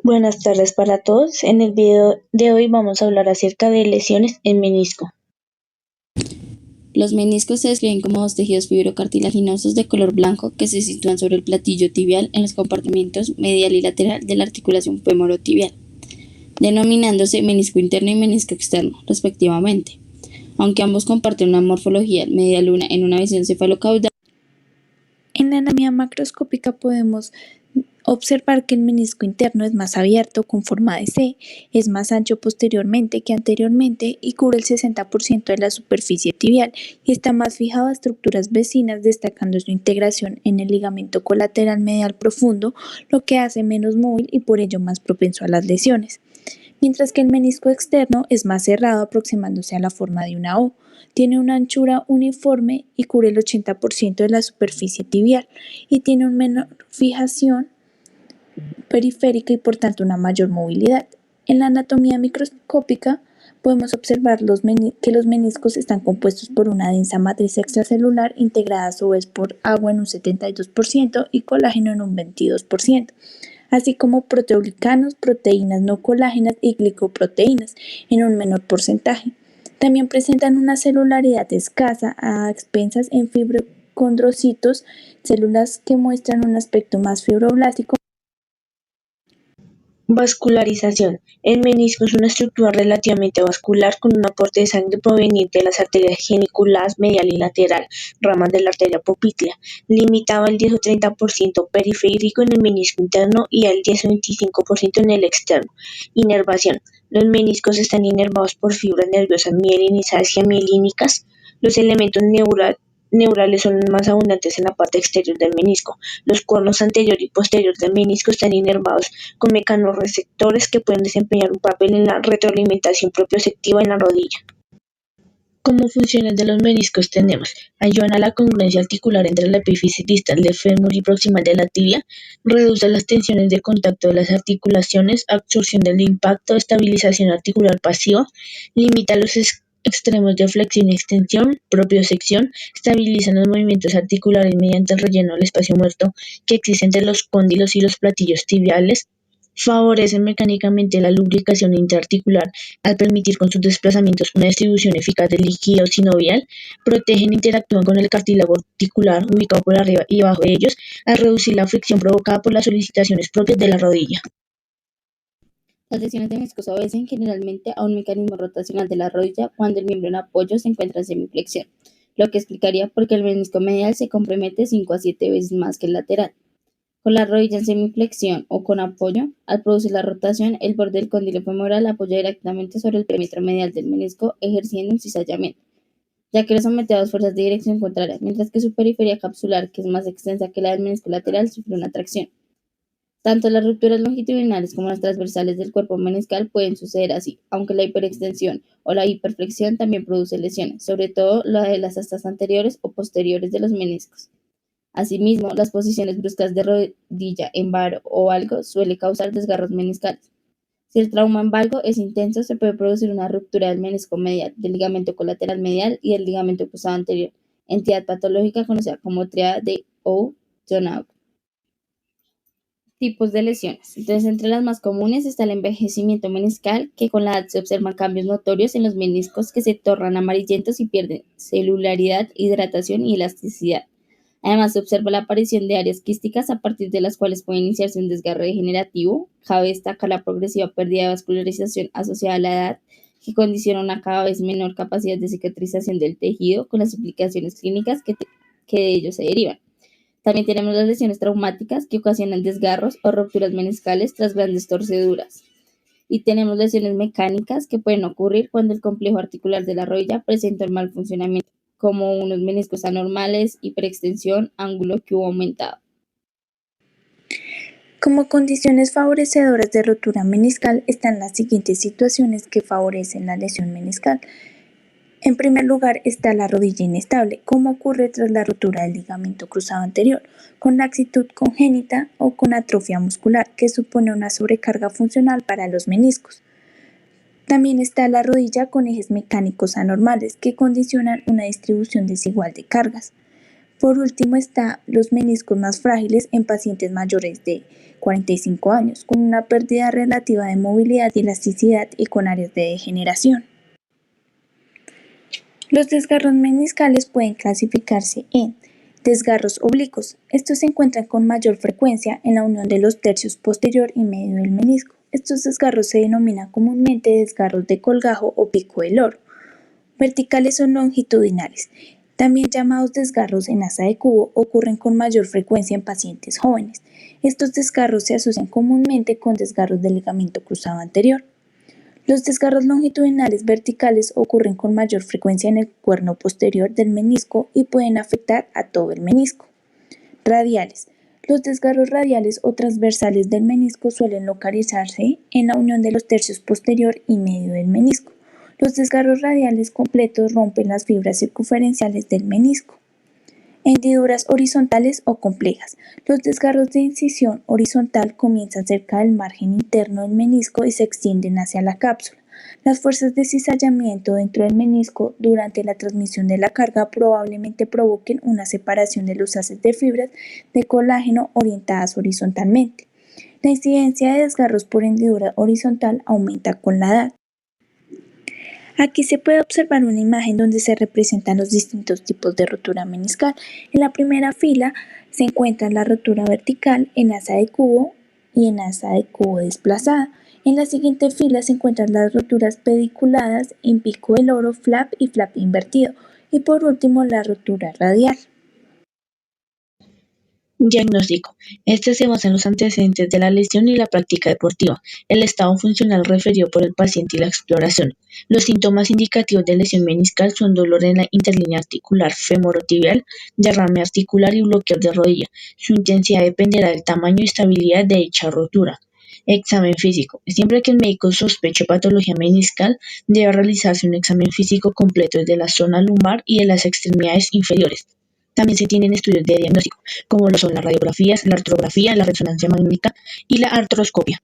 Buenas tardes para todos. En el video de hoy vamos a hablar acerca de lesiones en menisco. Los meniscos se describen como dos tejidos fibrocartilaginosos de color blanco que se sitúan sobre el platillo tibial en los compartimentos medial y lateral de la articulación femorotibial, denominándose menisco interno y menisco externo, respectivamente. Aunque ambos comparten una morfología medialuna en una visión cefalocaudal. En la anatomía macroscópica podemos observar que el menisco interno es más abierto con forma de C, es más ancho posteriormente que anteriormente y cubre el 60% de la superficie tibial y está más fijado a estructuras vecinas, destacando su integración en el ligamento colateral medial profundo, lo que hace menos móvil y por ello más propenso a las lesiones. Mientras que el menisco externo es más cerrado, aproximándose a la forma de una O. Tiene una anchura uniforme y cubre el 80% de la superficie tibial y tiene una menor fijación periférica y por tanto una mayor movilidad. En la anatomía microscópica podemos observar que los meniscos están compuestos por una densa matriz extracelular integrada a su vez por agua en un 72% y colágeno en un 22%, así como proteoglicanos, proteínas no colágenas y glicoproteínas en un menor porcentaje. También presentan una celularidad escasa a expensas en fibrocondrocitos, células que muestran un aspecto más fibroblástico. Vascularización. El menisco es una estructura relativamente vascular con un aporte de sangre proveniente de las arterias geniculadas medial y lateral, ramas de la arteria popltea, limitado al 10 o 30% periférico en el menisco interno y al 10 o 25% en el externo. Inervación. Los meniscos están inervados por fibras nerviosas mielinizadas y amielínicas. Los elementos neurales son más abundantes en la parte exterior del menisco. Los conos anterior y posterior del menisco están inervados con mecanorreceptores que pueden desempeñar un papel en la retroalimentación propioceptiva en la rodilla. Como funciones de los meniscos tenemos: ayudan a la congruencia articular entre la epífisis distal del fémur y proximal de la tibia, reduce las tensiones de contacto de las articulaciones, absorción del impacto, estabilización articular pasiva, limita los extremos de flexión y extensión, propiocepción, estabilizan los movimientos articulares mediante el relleno del espacio muerto que existe entre los cóndilos y los platillos tibiales, favorecen mecánicamente la lubricación interarticular al permitir con sus desplazamientos una distribución eficaz del líquido sinovial, protegen e interactúan con el cartílago articular ubicado por arriba y abajo de ellos, al reducir la fricción provocada por las solicitaciones propias de la rodilla. Las lesiones de meniscos obedecen generalmente a un mecanismo rotacional de la rodilla cuando el miembro en apoyo se encuentra en semiflexión, lo que explicaría por qué el menisco medial se compromete 5 a 7 veces más que el lateral. Con la rodilla en semiflexión o con apoyo, al producir la rotación, el borde del cóndilo femoral apoya directamente sobre el perímetro medial del menisco, ejerciendo un cizallamiento, ya que lo somete a dos fuerzas de dirección contraria, mientras que su periferia capsular, que es más extensa que la del menisco lateral, sufre una tracción. Tanto las rupturas longitudinales como las transversales del cuerpo meniscal pueden suceder así, aunque la hiperextensión o la hiperflexión también produce lesiones, sobre todo la de las astas anteriores o posteriores de los meniscos. Asimismo, las posiciones bruscas de rodilla en varo o valgo suele causar desgarros meniscales. Si el trauma en valgo es intenso, se puede producir una ruptura del menisco medial, del ligamento colateral medial y del ligamento cruzado anterior, entidad patológica conocida como tríada de O'Donoghue. Tipos de lesiones. Entonces, entre las más comunes está el envejecimiento meniscal, que con la edad se observan cambios notorios en los meniscos que se tornan amarillentos y pierden celularidad, hidratación y elasticidad. Además, se observa la aparición de áreas quísticas a partir de las cuales puede iniciarse un desgarre degenerativo. Cabe destacar la progresiva pérdida de vascularización asociada a la edad, que condiciona una cada vez menor capacidad de cicatrización del tejido, con las implicaciones clínicas que de ello se derivan. También tenemos las lesiones traumáticas que ocasionan desgarros o rupturas meniscales tras grandes torceduras. Y tenemos lesiones mecánicas que pueden ocurrir cuando el complejo articular de la rodilla presenta un mal funcionamiento, como unos meniscos anormales, hiperextensión, ángulo cubo aumentado. Como condiciones favorecedoras de rotura meniscal están las siguientes situaciones que favorecen la lesión meniscal. En primer lugar está la rodilla inestable, como ocurre tras la rotura del ligamento cruzado anterior, con laxitud congénita o con atrofia muscular, que supone una sobrecarga funcional para los meniscos. También está la rodilla con ejes mecánicos anormales, que condicionan una distribución desigual de cargas. Por último está los meniscos más frágiles en pacientes mayores de 45 años, con una pérdida relativa de movilidad y elasticidad y con áreas de degeneración. Los desgarros meniscales pueden clasificarse en desgarros oblicuos. Estos se encuentran con mayor frecuencia en la unión de los tercios posterior y medio del menisco. Estos desgarros se denominan comúnmente desgarros de colgajo o pico de loro. Verticales o longitudinales, también llamados desgarros en asa de cubo, ocurren con mayor frecuencia en pacientes jóvenes. Estos desgarros se asocian comúnmente con desgarros del ligamento cruzado anterior. Los desgarros longitudinales verticales ocurren con mayor frecuencia en el cuerno posterior del menisco y pueden afectar a todo el menisco. Radiales. Los desgarros radiales o transversales del menisco suelen localizarse en la unión de los tercios posterior y medio del menisco. Los desgarros radiales completos rompen las fibras circunferenciales del menisco. Hendiduras horizontales o complejas. Los desgarros de incisión horizontal comienzan cerca del margen interno del menisco y se extienden hacia la cápsula. Las fuerzas de cizallamiento dentro del menisco durante la transmisión de la carga probablemente provoquen una separación de los haces de fibras de colágeno orientadas horizontalmente. La incidencia de desgarros por hendidura horizontal aumenta con la edad. Aquí se puede observar una imagen donde se representan los distintos tipos de rotura meniscal. En la primera fila se encuentra la rotura vertical en asa de cubo y en asa de cubo desplazada. En la siguiente fila se encuentran las roturas pediculadas en pico de loro, flap y flap invertido. Y por último la rotura radial. Diagnóstico. Este se basa en los antecedentes de la lesión y la práctica deportiva, el estado funcional referido por el paciente y la exploración. Los síntomas indicativos de lesión meniscal son dolor en la interlínea articular femorotibial, derrame articular y bloqueo de rodilla. Su intensidad dependerá del tamaño y estabilidad de dicha rotura. Examen físico. Siempre que el médico sospeche patología meniscal, debe realizarse un examen físico completo de la zona lumbar y de las extremidades inferiores. También se tienen estudios de diagnóstico, como lo son las radiografías, la artrografía, la resonancia magnética y la artroscopia.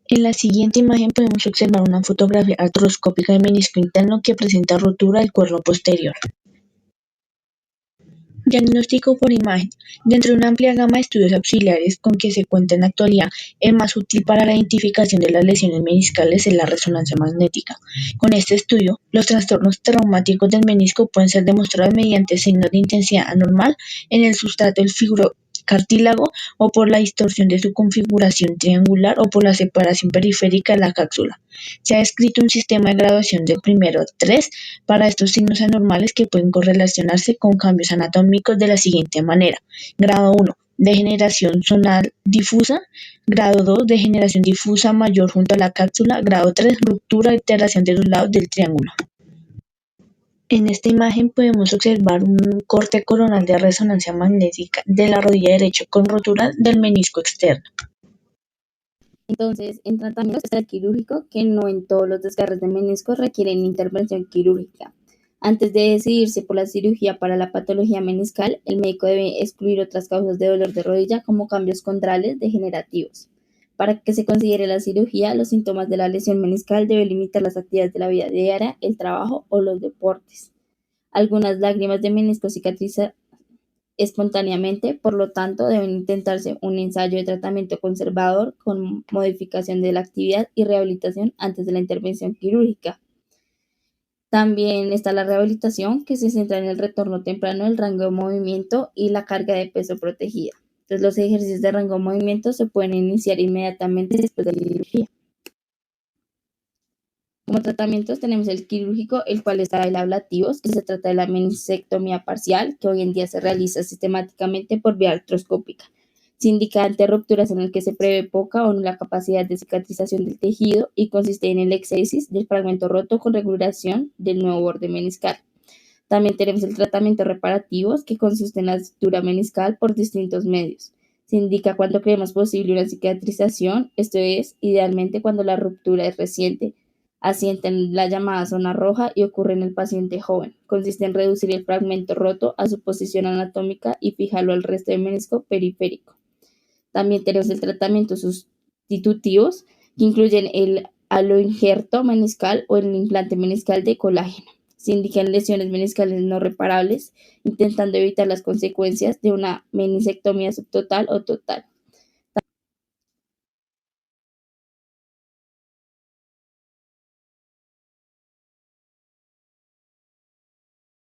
En la siguiente imagen podemos observar una fotografía artroscópica de menisco interno que presenta rotura del cuerno posterior. Diagnóstico por imagen. Dentro de una amplia gama de estudios auxiliares con que se cuenta en la actualidad, el más útil para la identificación de las lesiones meniscales es la resonancia magnética. Con este estudio, los trastornos traumáticos del menisco pueden ser demostrados mediante signos de intensidad anormal en el sustrato del fibrocartílago o por la distorsión de su configuración triangular o por la separación periférica de la cápsula. Se ha descrito un sistema de graduación del primero a 3 para estos signos anormales que pueden correlacionarse con cambios anatómicos de la siguiente manera. Grado 1, degeneración zonal difusa. Grado 2, degeneración difusa mayor junto a la cápsula. Grado 3, ruptura, alteración de los lados del triángulo. En esta imagen podemos observar un corte coronal de resonancia magnética de la rodilla derecha con rotura del menisco externo. Entonces, en tratamientos está el quirúrgico, que no en todos los desgarros de menisco requieren intervención quirúrgica. Antes de decidirse por la cirugía para la patología meniscal, el médico debe excluir otras causas de dolor de rodilla como cambios condrales degenerativos. Para que se considere la cirugía, los síntomas de la lesión meniscal deben limitar las actividades de la vida diaria, el trabajo o los deportes. Algunas lágrimas de menisco cicatrizan espontáneamente, por lo tanto, deben intentarse un ensayo de tratamiento conservador con modificación de la actividad y rehabilitación antes de la intervención quirúrgica. También está la rehabilitación, que se centra en el retorno temprano del rango de movimiento y la carga de peso protegida. Entonces, los ejercicios de rango de movimiento se pueden iniciar inmediatamente después de la cirugía. Como tratamientos tenemos el quirúrgico, el cual está el ablativos, que se trata de la meniscectomía parcial, que hoy en día se realiza sistemáticamente por vía artroscópica. Se indica ante rupturas en las que se prevé poca o nula capacidad de cicatrización del tejido y consiste en el exégesis del fragmento roto con regulación del nuevo borde meniscal. También tenemos el tratamiento reparativos, que consiste en la sutura meniscal por distintos medios. Se indica cuando creemos posible una cicatrización, esto es, idealmente cuando la ruptura es reciente, asienta en la llamada zona roja y ocurre en el paciente joven. Consiste en reducir el fragmento roto a su posición anatómica y fijarlo al resto del menisco periférico. También tenemos el tratamiento sustitutivos, que incluyen el aloinjerto meniscal o el implante meniscal de colágeno. Se indican lesiones meniscales no reparables, intentando evitar las consecuencias de una meniscectomía subtotal o total.